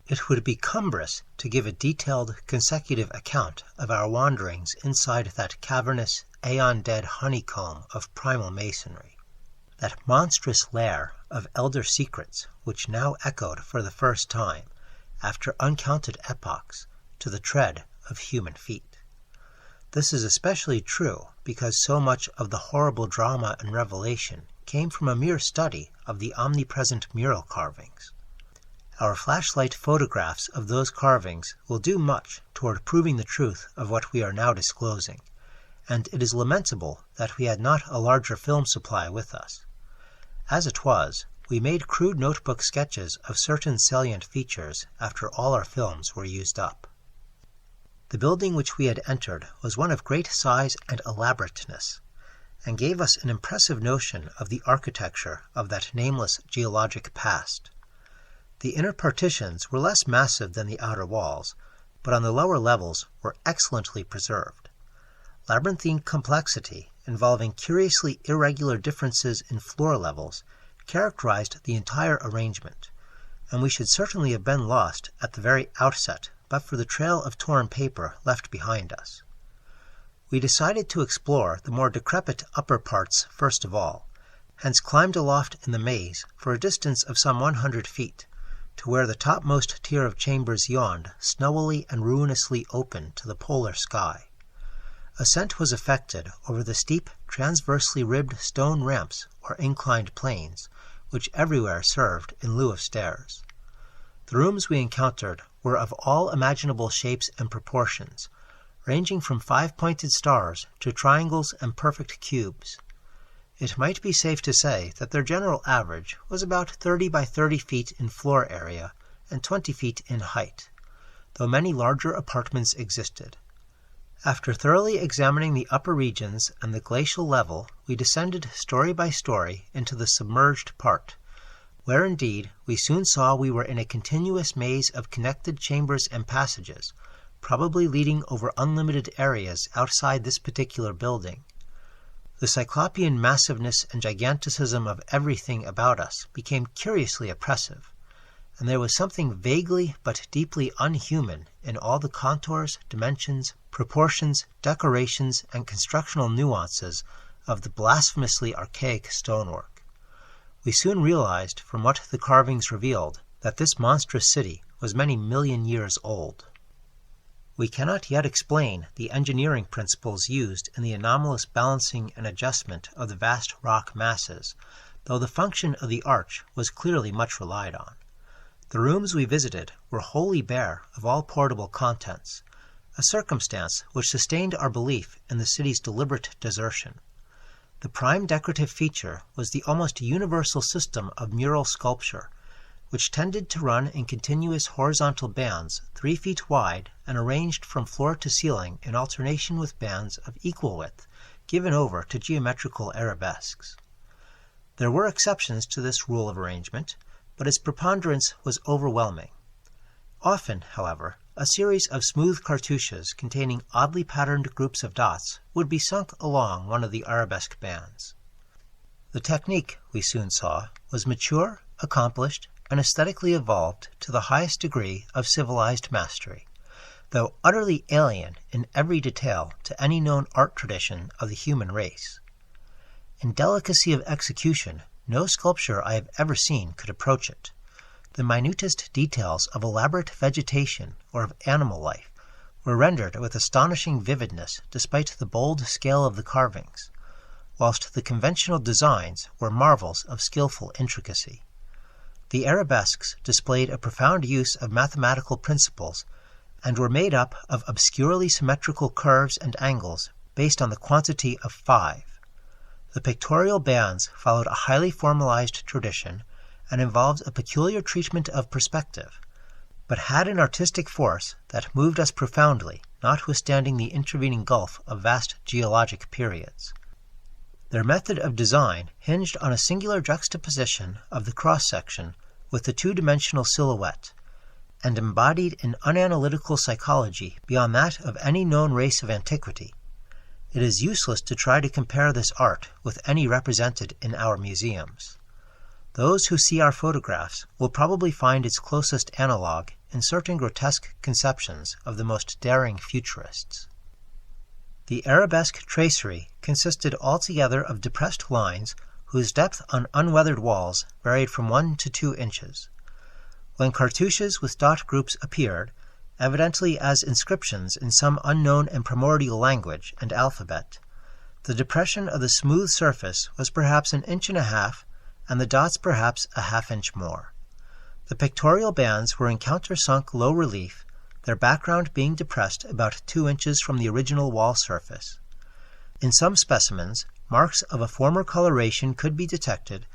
It would be cumbrous to give a detailed, consecutive account of our wanderings inside that cavernous, aeon-dead honeycomb of primal masonry, that monstrous lair of elder secrets which now echoed for the first time, after uncounted epochs, to the tread of human feet. This is especially true because so much of the horrible drama and revelation came from a mere study of the omnipresent mural carvings. Our flashlight photographs of those carvings will do much toward proving the truth of what we are now disclosing, and it is lamentable that we had not a larger film supply with us. As it was, we made crude notebook sketches of certain salient features after all our films were used up. The building which we had entered was one of great size and elaborateness, and gave us an impressive notion of the architecture of that nameless geologic past. The inner partitions were less massive than the outer walls, but on the lower levels were excellently preserved. Labyrinthine complexity, involving curiously irregular differences in floor levels, characterized the entire arrangement, and we should certainly have been lost at the very outset but for the trail of torn paper left behind us. We decided to explore the more decrepit upper parts first of all, hence climbed aloft in the maze for a distance of some 100 feet, to where the topmost tier of chambers yawned, snowily and ruinously open to the polar sky. Ascent was effected over the steep, transversely ribbed stone ramps or inclined planes, which everywhere served in lieu of stairs. The rooms we encountered were of all imaginable shapes and proportions, ranging from 5-pointed stars to triangles and perfect cubes. It might be safe to say that their general average was about 30 by 30 feet in floor area and 20 feet in height, though many larger apartments existed. After thoroughly examining the upper regions and the glacial level, we descended story by story into the submerged part, where indeed we soon saw we were in a continuous maze of connected chambers and passages, probably leading over unlimited areas outside this particular building. The cyclopean massiveness and giganticism of everything about us became curiously oppressive, and there was something vaguely but deeply unhuman in all the contours, dimensions, proportions, decorations, and constructional nuances of the blasphemously archaic stonework. We soon realized from what the carvings revealed that this monstrous city was many million years old. We cannot yet explain the engineering principles used in the anomalous balancing and adjustment of the vast rock masses, though the function of the arch was clearly much relied on. The rooms we visited were wholly bare of all portable contents, a circumstance which sustained our belief in the city's deliberate desertion. The prime decorative feature was the almost universal system of mural sculpture, which tended to run in continuous horizontal bands 3 feet wide and arranged from floor to ceiling in alternation with bands of equal width, given over to geometrical arabesques. There were exceptions to this rule of arrangement, but its preponderance was overwhelming. Often, however, a series of smooth cartouches containing oddly patterned groups of dots would be sunk along one of the arabesque bands. The technique, we soon saw, was mature, accomplished, and aesthetically evolved to the highest degree of civilized mastery, though utterly alien in every detail to any known art tradition of the human race. In delicacy of execution, no sculpture I have ever seen could approach it. The minutest details of elaborate vegetation or of animal life were rendered with astonishing vividness despite the bold scale of the carvings, whilst the conventional designs were marvels of skillful intricacy. The arabesques displayed a profound use of mathematical principles and were made up of obscurely symmetrical curves and angles based on the quantity of 5. The pictorial bands followed a highly formalized tradition and involved a peculiar treatment of perspective, but had an artistic force that moved us profoundly, notwithstanding the intervening gulf of vast geologic periods. Their method of design hinged on a singular juxtaposition of the cross-section with the two-dimensional silhouette, and embodied an unanalytical psychology beyond that of any known race of antiquity. It is useless to try to compare this art with any represented in our museums. Those who see our photographs will probably find its closest analog in certain grotesque conceptions of the most daring futurists. The arabesque tracery consisted altogether of depressed lines whose depth on unweathered walls varied from 1 to 2 inches. When cartouches with dot groups appeared, evidently as inscriptions in some unknown and primordial language and alphabet, the depression of the smooth surface was perhaps 1.5 inches, and the dots perhaps a half-inch more. The pictorial bands were in countersunk low relief, their background being depressed about 2 inches from the original wall surface. In some specimens, marks of a former coloration could be detected,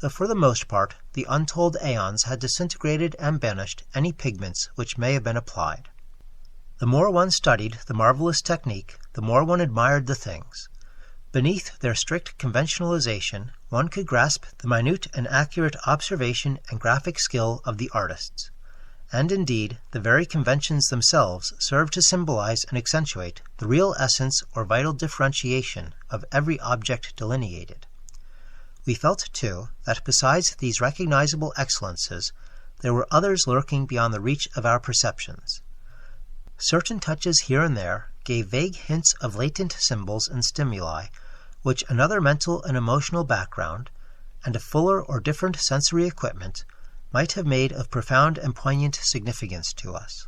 though for the most part the untold aeons had disintegrated and banished any pigments which may have been applied. The more one studied the marvelous technique, the more one admired the things. Beneath their strict conventionalization, one could grasp the minute and accurate observation and graphic skill of the artists. And indeed, the very conventions themselves serve to symbolize and accentuate the real essence or vital differentiation of every object delineated. We felt, too, that besides these recognizable excellences, there were others lurking beyond the reach of our perceptions. Certain touches here and there gave vague hints of latent symbols and stimuli, which another mental and emotional background, and a fuller or different sensory equipment, might have made of profound and poignant significance to us.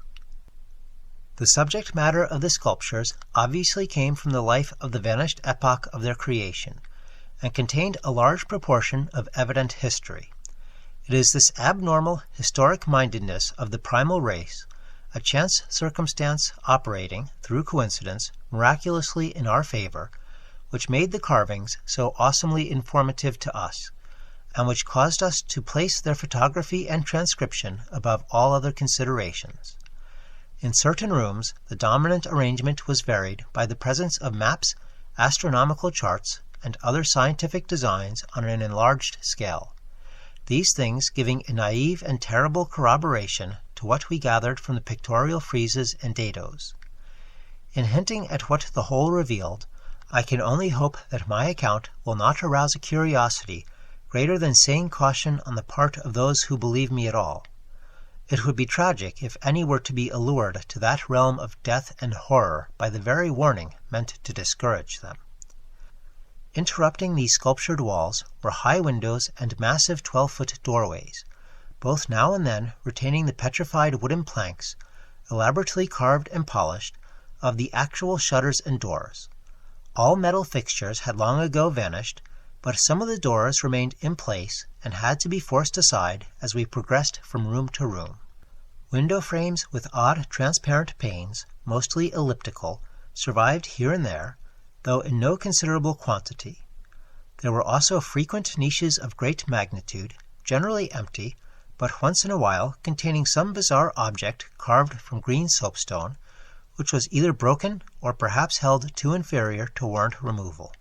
The subject matter of the sculptures obviously came from the life of the vanished epoch of their creation, and contained a large proportion of evident history. It is this abnormal, historic-mindedness of the primal race, a chance circumstance operating, through coincidence, miraculously in our favor, which made the carvings so awesomely informative to us, and which caused us to place their photography and transcription above all other considerations. In certain rooms, the dominant arrangement was varied by the presence of maps, astronomical charts, and other scientific designs on an enlarged scale, these things giving a naive and terrible corroboration to what we gathered from the pictorial friezes and dados. In hinting at what the whole revealed, I can only hope that my account will not arouse a curiosity greater than sane caution on the part of those who believe me at all. It would be tragic if any were to be allured to that realm of death and horror by the very warning meant to discourage them. Interrupting these sculptured walls were high windows and massive 12-foot doorways, both now and then retaining the petrified wooden planks, elaborately carved and polished, of the actual shutters and doors. All metal fixtures had long ago vanished, but some of the doors remained in place and had to be forced aside as we progressed from room to room. Window frames with odd transparent panes, mostly elliptical, survived here and there, though in no considerable quantity. There were also frequent niches of great magnitude, generally empty, but once in a while containing some bizarre object carved from green soapstone, which was either broken or perhaps held too inferior to warrant removal.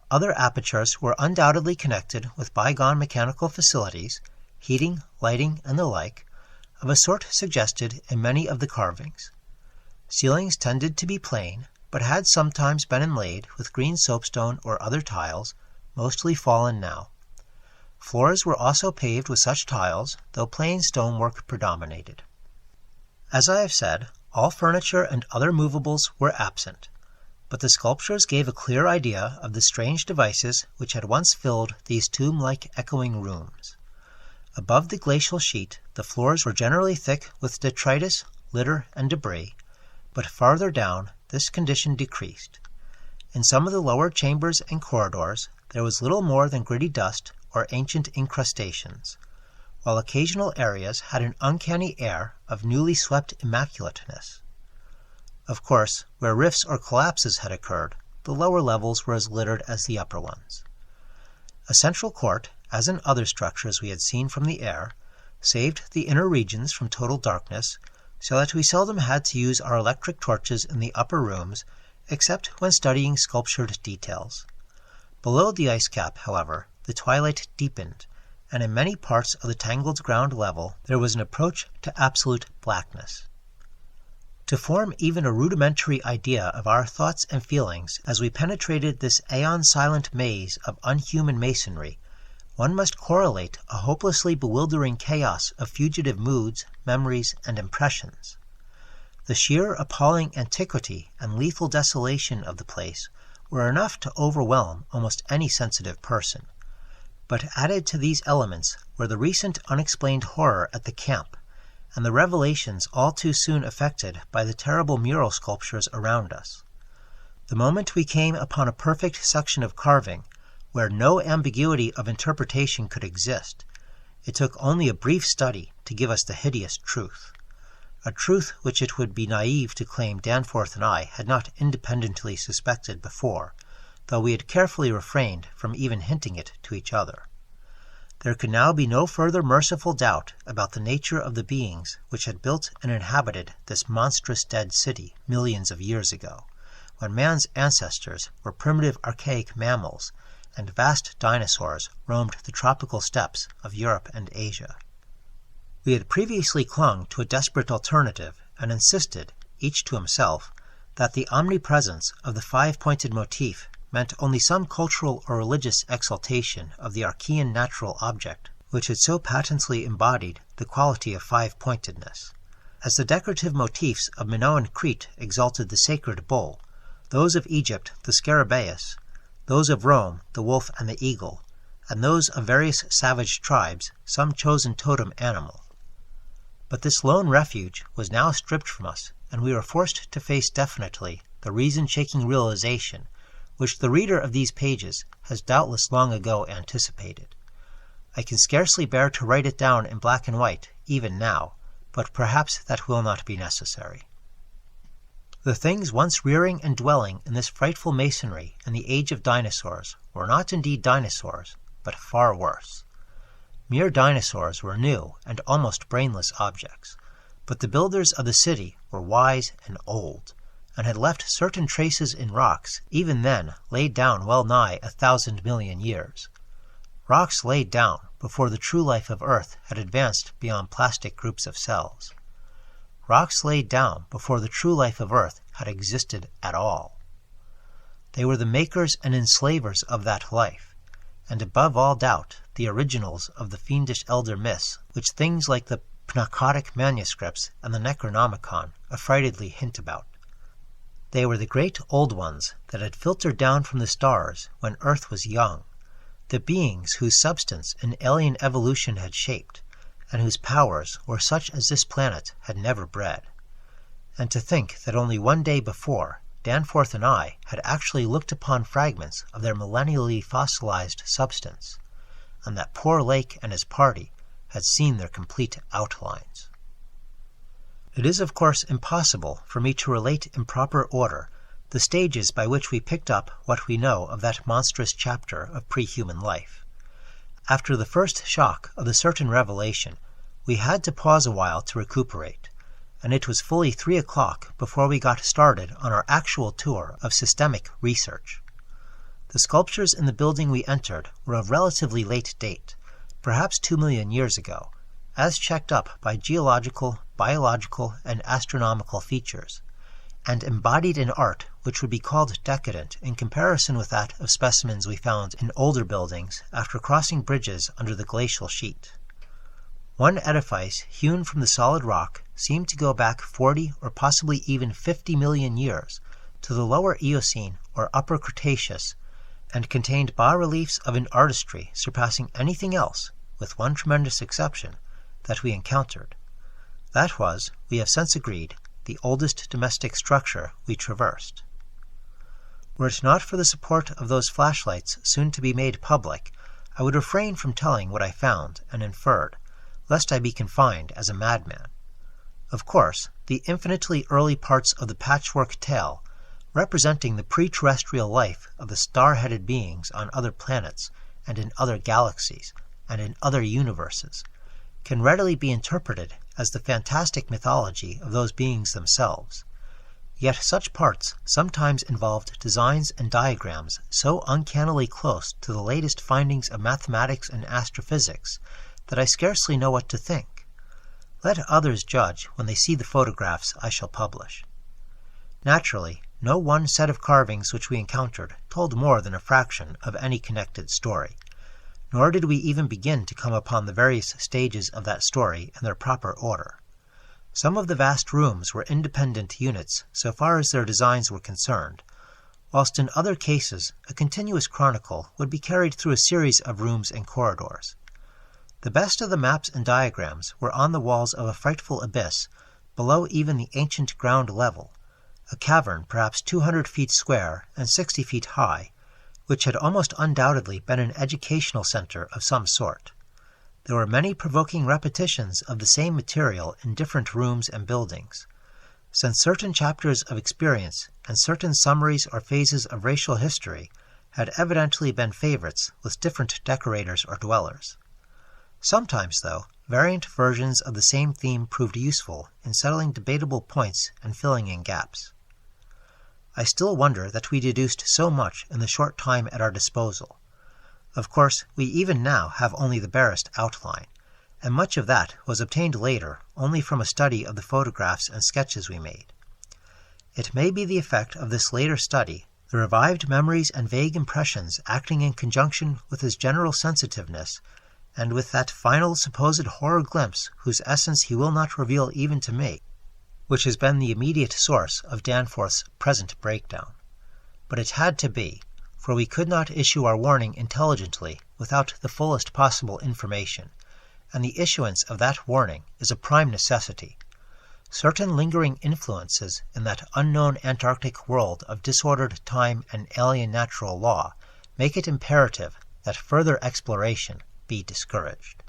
Other apertures were undoubtedly connected with bygone mechanical facilities, heating, lighting, and the like, of a sort suggested in many of the carvings. Ceilings tended to be plain, but had sometimes been inlaid with green soapstone or other tiles, mostly fallen now. Floors were also paved with such tiles, though plain stonework predominated. As I have said, all furniture and other movables were absent, but the sculptures gave a clear idea of the strange devices which had once filled these tomb-like echoing rooms. Above the glacial sheet, the floors were generally thick with detritus, litter, and debris, but farther down this condition decreased. In some of the lower chambers and corridors there was little more than gritty dust or ancient incrustations, while occasional areas had an uncanny air of newly swept immaculateness. Of course, where rifts or collapses had occurred, the lower levels were as littered as the upper ones. A central court, as in other structures we had seen from the air, saved the inner regions from total darkness, so that we seldom had to use our electric torches in the upper rooms, except when studying sculptured details. Below the ice cap, however, the twilight deepened, and in many parts of the tangled ground level there was an approach to absolute blackness. To form even a rudimentary idea of our thoughts and feelings as we penetrated this aeon-silent maze of unhuman masonry, one must correlate a hopelessly bewildering chaos of fugitive moods, memories, and impressions. The sheer appalling antiquity and lethal desolation of the place were enough to overwhelm almost any sensitive person. But added to these elements were the recent unexplained horror at the camp, and the revelations all too soon effected by the terrible mural sculptures around us. The moment we came upon a perfect section of carving, where no ambiguity of interpretation could exist, it took only a brief study to give us the hideous truth. A truth which it would be naive to claim Danforth and I had not independently suspected before, though we had carefully refrained from even hinting it to each other. There could now be no further merciful doubt about the nature of the beings which had built and inhabited this monstrous dead city millions of years ago, when man's ancestors were primitive archaic mammals, and vast dinosaurs roamed the tropical steppes of Europe and Asia. We had previously clung to a desperate alternative and insisted, each to himself, that the omnipresence of the five-pointed motif meant only some cultural or religious exaltation of the Archean natural object, which had so patently embodied the quality of five-pointedness. As the decorative motifs of Minoan Crete exalted the sacred bull, those of Egypt the scarabaeus, those of Rome the wolf and the eagle, and those of various savage tribes some chosen totem animal. But this lone refuge was now stripped from us, and we were forced to face definitely the reason-shaking realization which the reader of these pages has doubtless long ago anticipated. I can scarcely bear to write it down in black and white, even now, but perhaps that will not be necessary. The things once rearing and dwelling in this frightful masonry in the age of dinosaurs were not indeed dinosaurs, but far worse. Mere dinosaurs were new and almost brainless objects, but the builders of the city were wise and old, and had left certain traces in rocks even then laid down well nigh 1,000 million years. Rocks laid down before the true life of Earth had advanced beyond plastic groups of cells. Rocks laid down before the true life of Earth had existed at all. They were the makers and enslavers of that life, and above all doubt the originals of the fiendish elder myths which things like the Pnakotic manuscripts and the Necronomicon affrightedly hint about. They were the great old ones that had filtered down from the stars when Earth was young, the beings whose substance an alien evolution had shaped, and whose powers were such as this planet had never bred. And to think that only one day before, Danforth and I had actually looked upon fragments of their millennially fossilized substance, and that poor Lake and his party had seen their complete outlines. It is of course impossible for me to relate in proper order the stages by which we picked up what we know of that monstrous chapter of pre-human life. After the first shock of the certain revelation, we had to pause a while to recuperate, and it was fully 3 o'clock before we got started on our actual tour of systemic research. The sculptures in the building we entered were of relatively late date, perhaps 2 million years ago, as checked up by geological, biological, and astronomical features, and embodied in art which would be called decadent in comparison with that of specimens we found in older buildings after crossing bridges under the glacial sheet. One edifice hewn from the solid rock seemed to go back 40 or possibly even 50 million years to the lower Eocene or Upper Cretaceous, and contained bas-reliefs of an artistry surpassing anything else, with one tremendous exception, that we encountered. That was, we have since agreed, the oldest domestic structure we traversed. Were it not for the support of those flashlights soon to be made public, I would refrain from telling what I found and inferred, lest I be confined as a madman. Of course, the infinitely early parts of the patchwork tale, representing the pre-terrestrial life of the star-headed beings on other planets and in other galaxies and in other universes, can readily be interpreted as the fantastic mythology of those beings themselves. Yet such parts sometimes involved designs and diagrams so uncannily close to the latest findings of mathematics and astrophysics that I scarcely know what to think. Let others judge when they see the photographs I shall publish. Naturally, no one set of carvings which we encountered told more than a fraction of any connected story. nor did we even begin to come upon the various stages of that story in their proper order. Some of the vast rooms were independent units so far as their designs were concerned, whilst in other cases a continuous chronicle would be carried through a series of rooms and corridors. The best of the maps and diagrams were on the walls of a frightful abyss, below even the ancient ground level, a cavern perhaps 200 feet square and 60 feet high, which had almost undoubtedly been an educational center of some sort. There were many provoking repetitions of the same material in different rooms and buildings. Since certain chapters of experience and certain summaries or phases of racial history had evidently been favorites with different decorators or dwellers. Sometimes, though, variant versions of the same theme proved useful in settling debatable points and filling in gaps. I still wonder that we deduced so much in the short time at our disposal. Of course, we even now have only the barest outline, and much of that was obtained later only from a study of the photographs and sketches we made. It may be the effect of this later study, the revived memories and vague impressions acting in conjunction with his general sensitiveness, and with that final supposed horror glimpse whose essence he will not reveal even to me, which has been the immediate source of Danforth's present breakdown. But it had to be, for we could not issue our warning intelligently without the fullest possible information, and the issuance of that warning is a prime necessity. Certain lingering influences in that unknown Antarctic world of disordered time and alien natural law make it imperative that further exploration be discouraged.